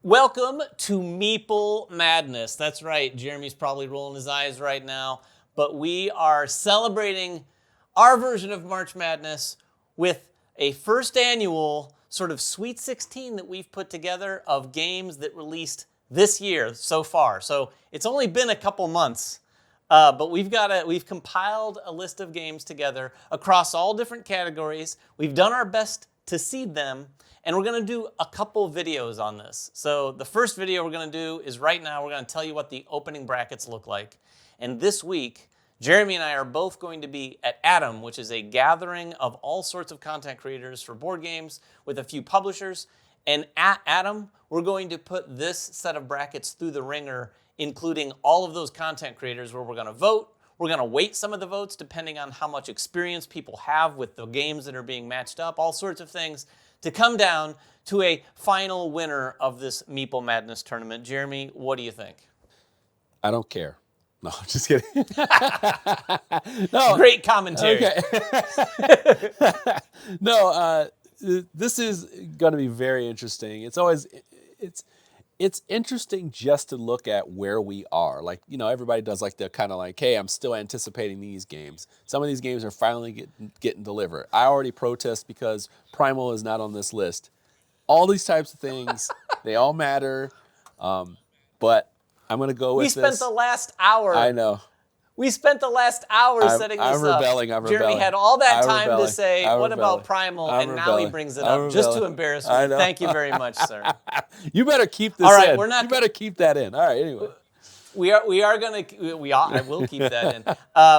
Welcome to Meeple Madness. That's right, Jeremy's probably rolling his eyes right now, but we are celebrating our version of March Madness with a first annual sort of Sweet 16 that we've put together of games that released this year so far. So it's only been a couple months, but we've compiled a list of games together across all different categories. We've done our best to seed them. And we're going to do a couple videos on this. So the first video we're going to do is right now we're going to tell you what the opening brackets look like. And this week, Jeremy and I are both going to be at Atom, which is a gathering of all sorts of content creators for board games with a few publishers. And at Atom, we're going to put this set of brackets through the ringer, including all of those content creators where we're going to vote. We're going to weight some of the votes depending on how much experience people have with the games that are being matched up, all sorts of things, to come down to a final winner of this Meeple Madness tournament. Jeremy, what do you think? I don't care. No, just kidding. No. Great commentary. Okay. No, this is going to be very interesting. It's interesting just to look at where we are. Like, everybody does like the kind of like, hey, I'm still anticipating these games. Some of these games are finally getting delivered. I already protest because Primal is not on this list. All these types of things, they all matter. But I'm going to go with this. We spent the last hour. I know. We spent the last hour setting this up. I'm rebelling. Jeremy had all that time to say, what about Primal? And now he brings it up just to embarrass me. Thank you very much, sir. You better keep this in. You better keep that in. All right, anyway. I will keep that in.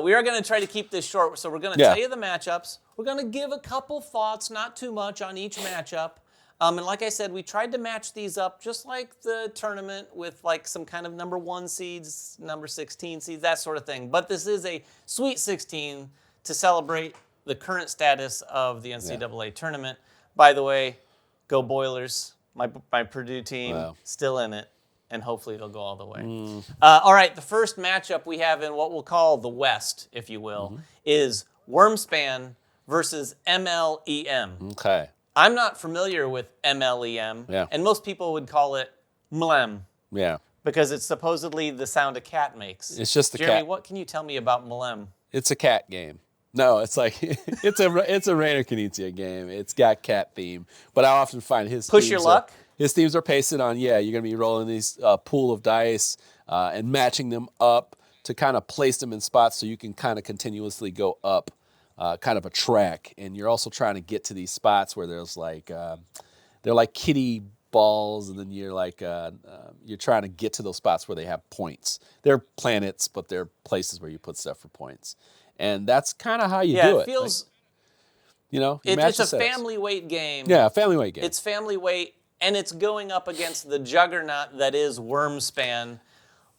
We are going to try to keep this short, so we're going to tell you the matchups. We're going to give a couple thoughts, not too much, on each matchup. And like I said, we tried to match these up just like the tournament with like some kind of number 1 seeds, number 16 seeds, that sort of thing. But this is a Sweet 16 to celebrate the current status of the NCAA tournament. By the way, go Boilers. My Purdue team still in it, and hopefully they'll go all the way. All right, the first matchup we have in what we'll call the West, if you will, is Wormspan versus MLEM. Okay. I'm not familiar with MLEM, and most people would call it MLEM. Yeah. Because it's supposedly the sound a cat makes. It's just a cat. Jeremy, what can you tell me about MLEM? It's a cat game. No, it's like it's a Rainer Knizia game. It's got cat theme, but I often find his Push your luck. His themes are pasted on. Yeah, you're gonna be rolling these pool of dice and matching them up to kind of place them in spots so you can kind of continuously go up. Kind of a track, and you're also trying to get to these spots where there's like they're like kiddie balls, and then you're like you're trying to get to those spots where they have points. They're planets, but they're places where you put stuff for points, and that's kind of how you do it. It feels, like, it's a family weight game. Yeah, a family weight game. It's family weight, and it's going up against the juggernaut that is Wormspan.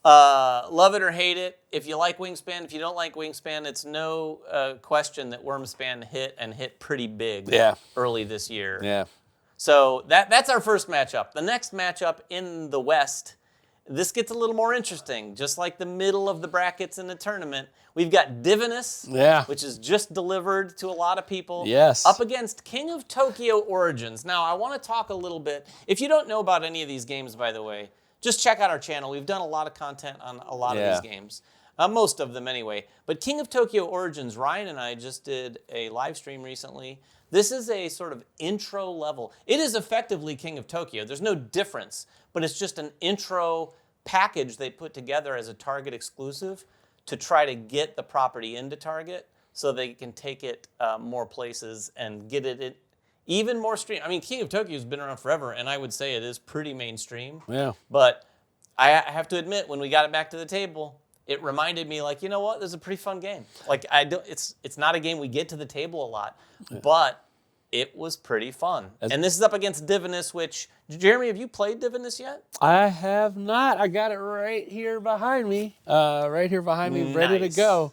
Love it or hate it. If you like Wingspan, if you don't like Wingspan, it's no question that Wormspan hit pretty big early this year. Yeah. So that's our first matchup. The next matchup in the West, this gets a little more interesting. Just like the middle of the brackets in the tournament, we've got Divinus, which is just delivered to a lot of people, up against King of Tokyo Origins. Now, I want to talk a little bit. If you don't know about any of these games, by the way, just check out our channel. We've done a lot of content on a lot of these games. Most of them anyway. But King of Tokyo Origins, Ryan and I just did a live stream recently. This is a sort of intro level. It is effectively King of Tokyo. There's no difference, but it's just an intro package they put together as a Target exclusive to try to get the property into Target so they can take it more places and get it even more stream. I mean, King of Tokyo has been around forever, and I would say it is pretty mainstream. Yeah. But I have to admit, when we got it back to the table, it reminded me, like, you know what? This is a pretty fun game. Like, it's not a game we get to the table a lot, but it was pretty fun. And this is up against Divinus, which, Jeremy, have you played Divinus yet? I have not. I got it right here behind me. Ready to go.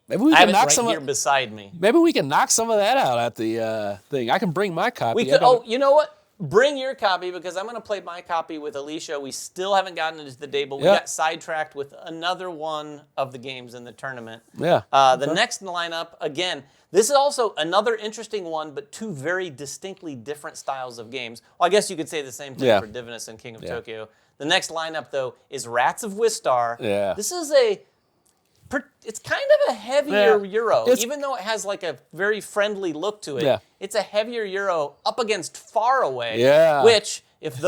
Maybe we I can have knock it some here beside me. Maybe we can knock some of that out at the thing. I can bring my copy. We could. Oh, you know what? bring your copy because I'm going to play my copy with Alicia. We still haven't gotten into the day, but we Yeah. got sidetracked with another one of the games in the tournament. Yeah. The next lineup, again, this is also another interesting one, but two very distinctly different styles of games. Well, I guess you could say the same thing Yeah. for Divinus and King of Tokyo. The next lineup, though, is Rats of Wistar. Yeah. This is it's kind of a heavier Euro, even though it has like a very friendly look to it. Yeah. It's a heavier Euro up against Far Away, Yeah. which, if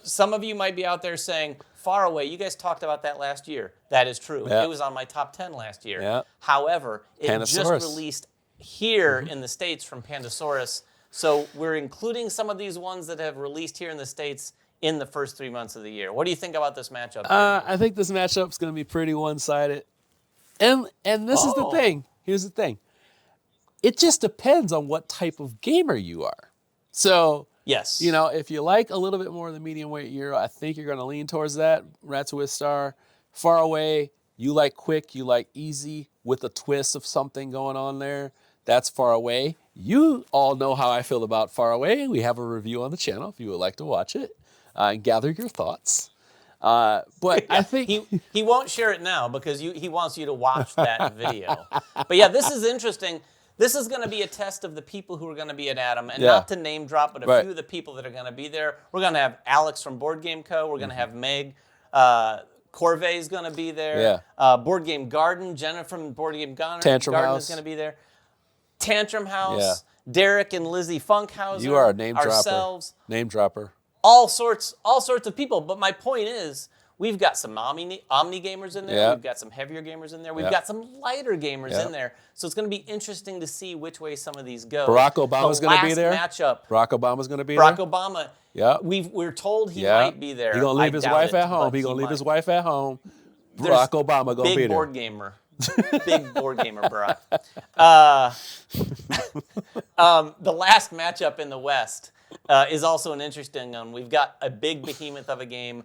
some of you might be out there saying, Far Away, you guys talked about that last year. That is true. Yeah. It was on my top 10 last year. Yeah. However, it just Pandasaurus. released here in the States from Pandasaurus. So we're including some of these ones that have released here in the States in the first 3 months of the year. What do you think about this matchup? I think this matchup's going to be pretty one-sided. And this is the thing. Here's the thing. It just depends on what type of gamer you are. So, yes. if you like a little bit more of the medium weight Euro, I think you're going to lean towards that. Rats with Star. Far Away, you like quick, you like easy with a twist of something going on there. That's Far Away. You all know how I feel about Far Away. We have a review on the channel if you would like to watch it and gather your thoughts. But I think he won't share it now because he wants you to watch that video. But yeah, this is interesting. This is going to be a test of the people who are going to be at Adam, and not to name drop, but a few of the people that are going to be there. We're going to have Alex from Board Game Co. We're going to have Meg. Corvée is going to be there. Board Game Garden. Jenna from Board Game Garden Tantrum House is going to be there. Tantrum House. Yeah. Derek and Lizzie Funkhauser. You are a name dropper. Ourselves. Name dropper. All sorts of people. But my point is, we've got some Omni gamers in there. Yeah. We've got some heavier gamers in there. We've got some lighter gamers in there. So it's going to be interesting to see which way some of these go. Barack Obama's going to be there. Matchup. Barack Obama's going to be Barack there. Obama. Yeah. We're told he might be there. He's going to leave his wife at home. He's going to leave his wife at home. Barack Obama going to be there. Big board gamer. Big board gamer, Barack. The last matchup in the West is also an interesting one. We've got a big behemoth of a game,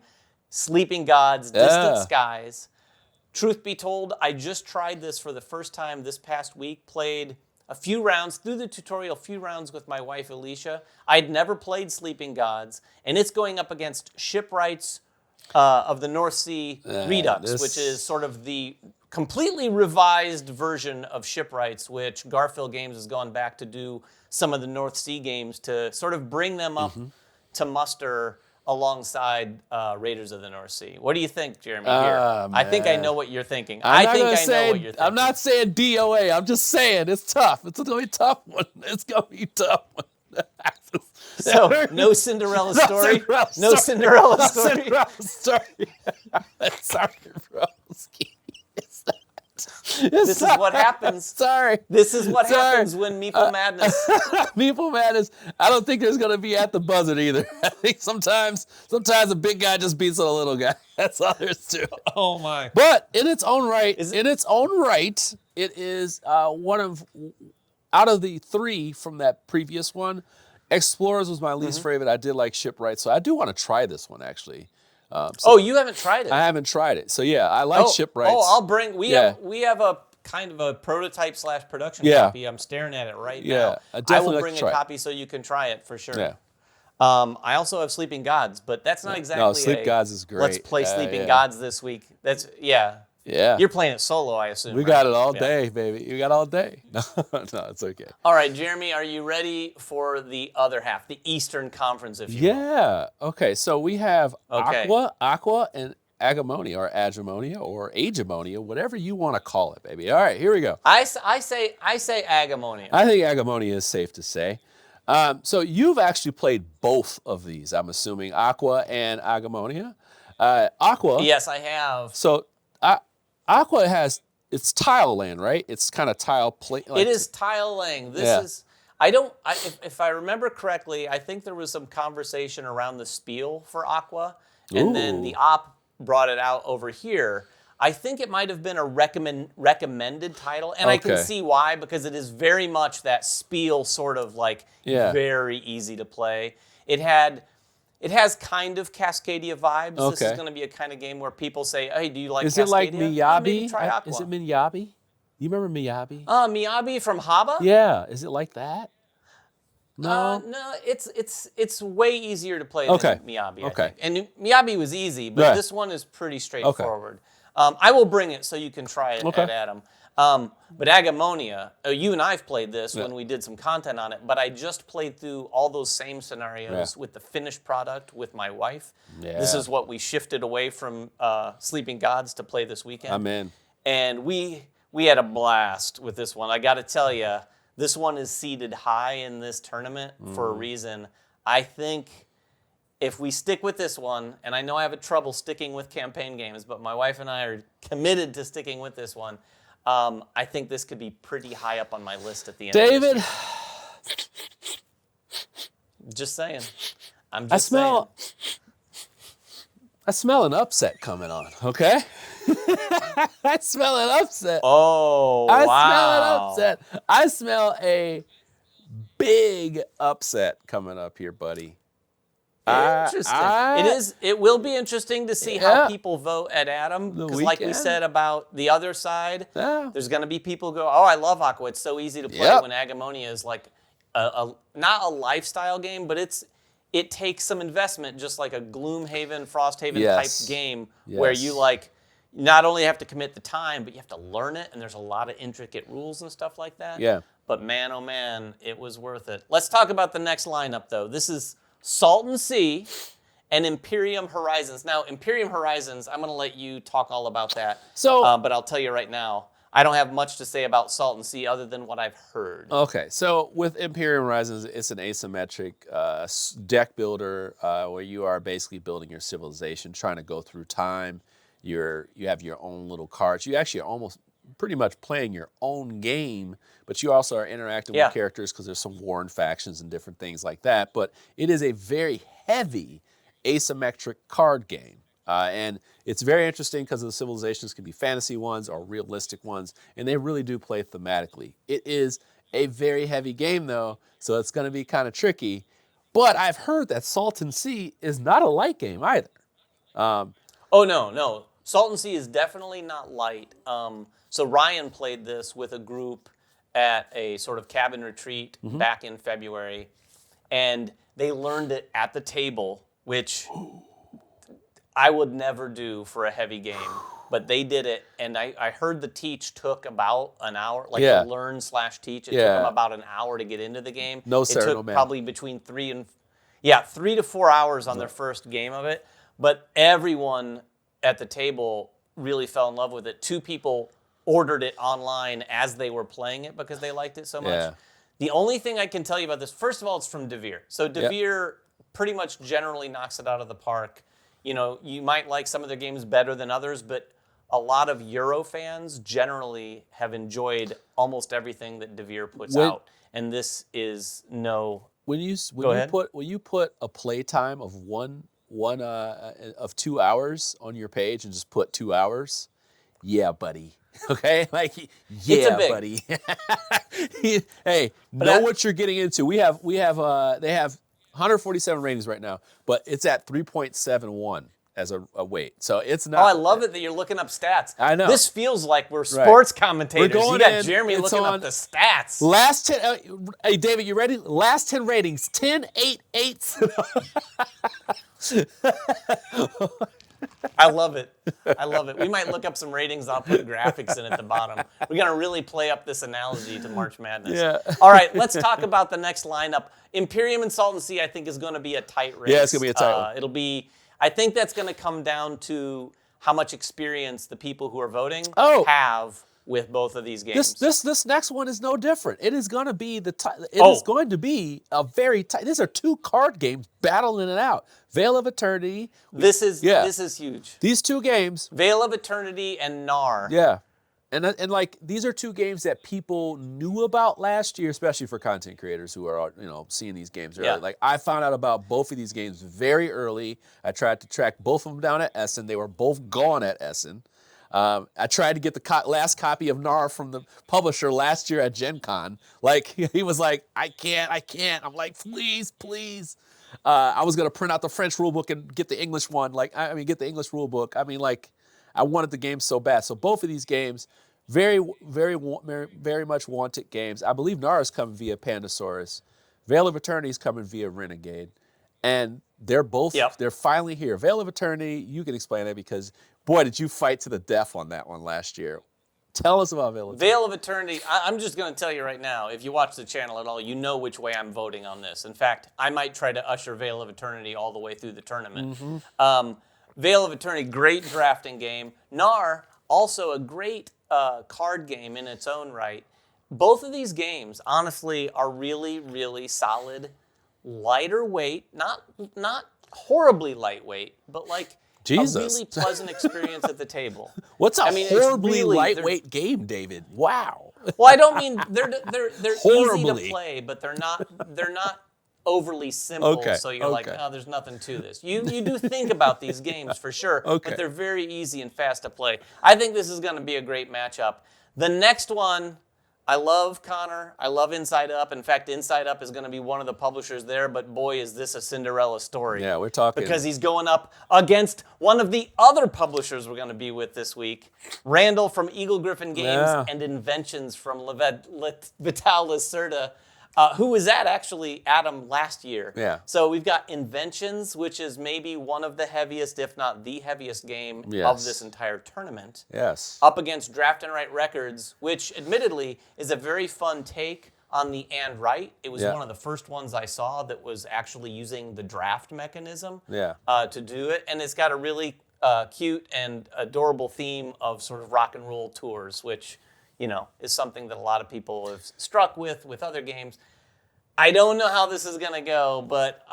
Sleeping Gods, Distant Skies. Truth be told, I just tried this for the first time this past week, played a few rounds, through the tutorial, a few rounds with my wife, Alicia. I'd never played Sleeping Gods, and it's going up against Shipwrights of the North Sea Redux, which is sort of the completely revised version of Shipwrights, which Garfield Games has gone back to do some of the North Sea games to sort of bring them up to muster alongside Raiders of the North Sea. What do you think, Jeremy? Here, I think I know what you're thinking. I know what you're thinking. I'm not saying DOA. I'm just saying it's tough. It's going to be a tough one. It's going to be a tough one. So, no Cinderella story? No Cinderella story? Sorry, broski. This is what happens. Sorry. This is what happens when Meeple Madness. Meeple Madness. I don't think there's going to be at the buzzer either. I think sometimes a big guy just beats a little guy. That's all there's to it. Oh my! But in its own right, it is one of out of the three from that previous one. Explorers was my least favorite. I did like Shipwrights, so I do want to try this one actually. You haven't tried it? I haven't tried it. So yeah, I like Shipwrights. I'll bring. We have a kind of a prototype / production copy. I'm staring at it right now. I will bring a copy so you can try it for sure. Yeah. I also have Sleeping Gods, but that's not exactly. No, Sleep Gods is great. Let's play Sleeping Gods this week. That's Yeah. You're playing it solo, I assume. We got it all day, baby. You got all day. No, it's okay. All right, Jeremy, are you ready for the other half, the Eastern Conference, if you will? Yeah. Okay, so we have Aqua, and Agonia, or Agemonia, or Agemonia, whatever you want to call it, baby. All right, here we go. I say Agonia. I think Agonia is safe to say. So you've actually played both of these, I'm assuming, Aqua and Agonia. Aqua. Yes, I have. So Aqua it's tile land, right? It's kind of tile play. It is tile laying. This is. If I remember correctly, I think there was some conversation around the spiel for Aqua, and then the op brought it out over here. I think it might have been a recommended title, and I can see why, because it is very much that spiel sort of like very easy to play. It has kind of Cascadia vibes. Okay. This is going to be a kind of game where people say, hey, do you like Cascadia? Is it like Miyabi? Maybe try Aqua. Is it Miyabi? You remember Miyabi? Miyabi from Haba? Yeah. Is it like that? No, it's way easier to play Okay. than Miyabi, I Okay. think. And Miyabi was easy, but Right. this one is pretty straightforward. I will bring it so you can try it Okay. at Adam. But Agonia, you and I've played this when we did some content on it, but I just played through all those same scenarios with the finished product with my wife. Yeah. This is what we shifted away from Sleeping Gods to play this weekend. I'm in. And we had a blast with this one. I got to tell you, this one is seeded high in this tournament for a reason. I think if we stick with this one, and I know I have trouble sticking with campaign games, but my wife and I are committed to sticking with this one. I think this could be pretty high up on my list at the end. David, of this year. Just saying. I'm just I smell an upset coming on. Okay. I smell an upset. Oh, I wow. smell an upset. I smell a big upset coming up here, buddy. Interesting. It will be interesting to see how people vote at Adam. Because like we weekend. said about the other side, Yeah. there's going to be people who go, oh, I love Aqua. It's so easy to play when Agonia is like not a lifestyle game, but it takes some investment, just like a Gloomhaven, Frosthaven type game where you like not only have to commit the time, but you have to learn it, and there's a lot of intricate rules and stuff like that. Yeah. But man, oh man, it was worth it. Let's talk about the next lineup, though. This is Salton Sea and Imperium Horizons. Now, Imperium Horizons, I'm going to let you talk all about that. So, but I'll tell you right now, I don't have much to say about Salton Sea other than what I've heard. Okay, so with Imperium Horizons, it's an asymmetric deck builder where you are basically building your civilization, trying to go through time. You have your own little cards. You actually are almost pretty much playing your own game, but you also are interacting with characters because there's some warring factions and different things like that. But it is a very heavy asymmetric card game. And it's very interesting because the civilizations can be fantasy ones or realistic ones, and they really do play thematically. It is a very heavy game, though, so it's going to be kind of tricky. But I've heard that Salton Sea is not a light game either. Oh, no. Salton Sea is definitely not light. So Ryan played this with a group at a sort of cabin retreat back in February, and they learned it at the table, which I would never do for a heavy game, but they did it, and I heard the teach took about an hour, like the learn/teach. It took them about an hour to get into the game. No, sir, it took no, ma'am. probably between 3 to 4 hours on their first game of it, but everyone at the table really fell in love with it. 2 people ordered it online as they were playing it because they liked it so much. Yeah. The only thing I can tell you about this, first of all, it's from Devere. So Devere pretty much generally knocks it out of the park. You know, you might like some of their games better than others, but a lot of Euro fans generally have enjoyed almost everything that Devere puts out. And this is no... When you put a play time of of 2 hours on your page and just put 2 hours, yeah, buddy. Okay, like yeah, buddy. Hey, what you're getting into. They have 147 ratings right now, but it's at 3.71 as a weight. So it's not. Oh, I love it that you're looking up stats. I know. This feels like we're sports commentators. We're you got Jeremy looking up the stats. Last 10. Hey, David, you ready? Last 10 ratings. 10, 8, 8. I love it. We might look up some ratings. I'll put graphics in at the bottom. We're going to really play up this analogy to March Madness. Yeah. All right, let's talk about the next lineup. Imperium and Salton Sea, I think, is going to be a tight race. Yeah, it's going to be a tight one. I think that's going to come down to how much experience the people who are voting have with both of these games. This next one is no different. It is going to be is going to be a very tight. These are 2 card games battling it out. Veil of Eternity. This is huge. These 2 games. Veil of Eternity and Nar. Yeah. And like these are 2 games that people knew about last year, especially for content creators who are seeing these games early. Yeah. Like I found out about both of these games very early. I tried to track both of them down at Essen. They were both gone at Essen. I tried to get the last copy of Nar from the publisher last year at Gen Con. Like he was like, I can't. I'm like, please. I was gonna print out the French rulebook and get the English one. Get the English rulebook. I wanted the game so bad. So both of these games, very, very, very much wanted games. I believe Nar is coming via Pandasaurus. Veil of Eternity is coming via Renegade, and they're finally here. Veil of Eternity, you can explain that because, boy, did you fight to the death on that one last year. Tell us about Veil of Eternity. Veil of Eternity, I'm just going to tell you right now, if you watch the channel at all, you know which way I'm voting on this. In fact, I might try to usher Veil of Eternity all the way through the tournament. Veil of Eternity, great drafting game. Nar, also a great card game in its own right. Both of these games, honestly, are really, really solid, lighter weight, not horribly lightweight, but like Jesus. a really pleasant experience at the table. What's a horribly really, lightweight game, David? Wow. Well, I don't mean they're easy to Horribly. play, but they're not overly simple. Okay, So you're like, okay. oh, there's nothing to this. You do think about these games for sure, Okay. but they're very easy and fast to play. I think this is going to be a great matchup. The next one, I love Connor. I love Inside Up. In fact, Inside Up is going to be one of the publishers there, but boy, is this a Cinderella story. Yeah, we're talking. Because he's going up against one of the other publishers we're going to be with this week, Randall from Eagle Griffin Games and Inventions from Vital Lacerda, who was at actually Adam last year. Yeah. So we've got Inventions, which is maybe one of the heaviest, if not the heaviest game of this entire tournament. Yes. Up against Draft and Write Records, which admittedly is a very fun take on the and write. It was one of the first ones I saw that was actually using the draft mechanism to do it. And it's got a really cute and adorable theme of sort of rock and roll tours, which, you know, is something that a lot of people have struck with other games. I don't know how this is going to go, but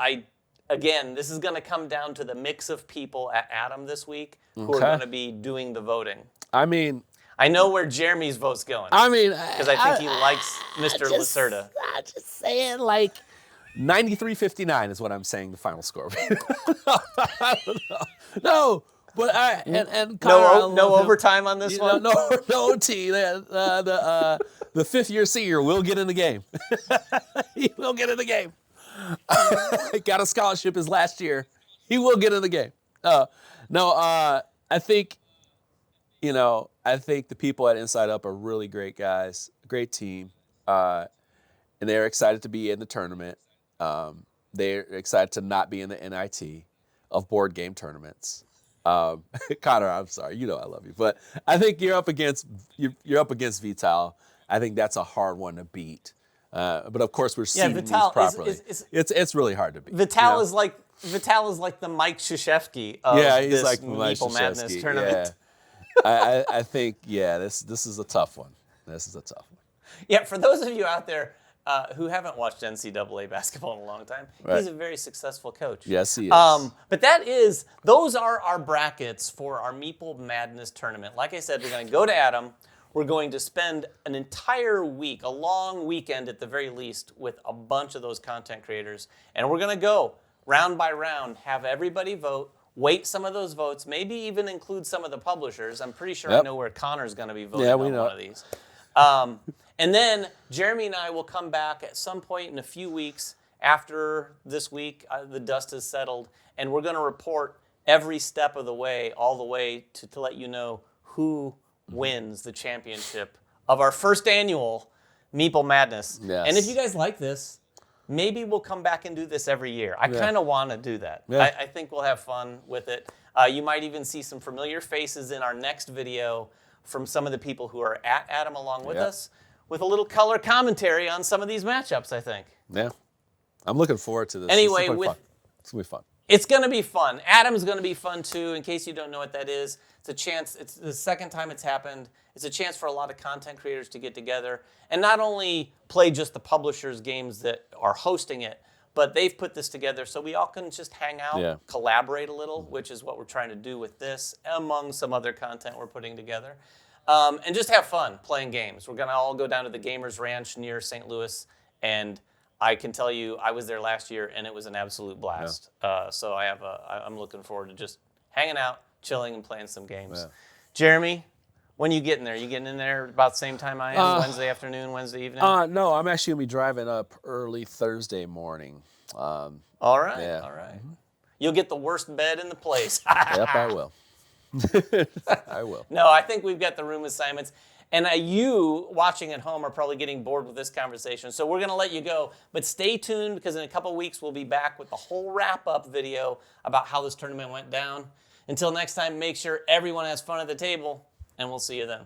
again, this is going to come down to the mix of people at Adam this week who are going to be doing the voting. I mean, I know where Jeremy's vote's going. I mean, because I think he likes Mr. Lacerda. I'm just saying, like, 93-59 is what I'm saying the final score. I don't know. No. But Connor, no overtime on this one? No OT. The fifth-year senior will get in the game. He will get in the game. Got a scholarship his last year. He will get in the game. I think, I think the people at Inside Up are really great guys, great team, and they're excited to be in the tournament. They're excited to not be in the NIT of board game tournaments. Connor, I'm sorry, I love you, but I think you're up against Vital. I think that's a hard one to beat. But of course, we're seeding these properly. It's really hard to beat. Vital is like the Mike Krzyzewski of he's this like Meeple Madness tournament. Yeah. I think this is a tough one. This is a tough one. Yeah, for those of you out there who haven't watched NCAA basketball in a long time, he's a very successful coach. Yes, he is. But those are our brackets for our Meeple Madness tournament. Like I said, we're going to go to Adam. We're going to spend an entire week, a long weekend at the very least, with a bunch of those content creators. And we're going to go round by round, have everybody vote, weight some of those votes, maybe even include some of the publishers. I'm pretty sure I know where Connor's going to be voting on one of these. And then Jeremy and I will come back at some point in a few weeks after this week, the dust has settled, and we're going to report every step of the way, all the way to let you know who wins the championship of our first annual Meeple Madness. Yes. And if you guys like this, maybe we'll come back and do this every year. I kind of want to do that. Yeah. I think we'll have fun with it. You might even see some familiar faces in our next video from some of the people who are at Adam along with us, with a little color commentary on some of these matchups, I think. Yeah. I'm looking forward to this. Anyway, it's going to be fun. It's going to be fun. Adam's going to be fun too. In case you don't know what that is, it's a chance. It's the second time it's happened. It's a chance for a lot of content creators to get together and not only play just the publishers' games that are hosting it, but they've put this together so we all can just hang out, collaborate a little, which is what we're trying to do with this, among some other content we're putting together. And just have fun playing games. We're going to all go down to the Gamers Ranch near St. Louis, and I can tell you I was there last year, and it was an absolute blast. So I'm looking forward to just hanging out, chilling, and playing some games. Yeah. Jeremy, when you getting there? You getting in there about the same time I am, Wednesday afternoon, Wednesday evening? No, I'm actually going to be driving up early Thursday morning. All right, yeah. all right. You'll get the worst bed in the place. Yep, I will. I will. No, I think we've got the room assignments. And you watching at home are probably getting bored with this conversation. So we're going to let you go. But stay tuned because in a couple weeks we'll be back with the whole wrap-up video about how this tournament went down. Until next time, make sure everyone has fun at the table, and we'll see you then.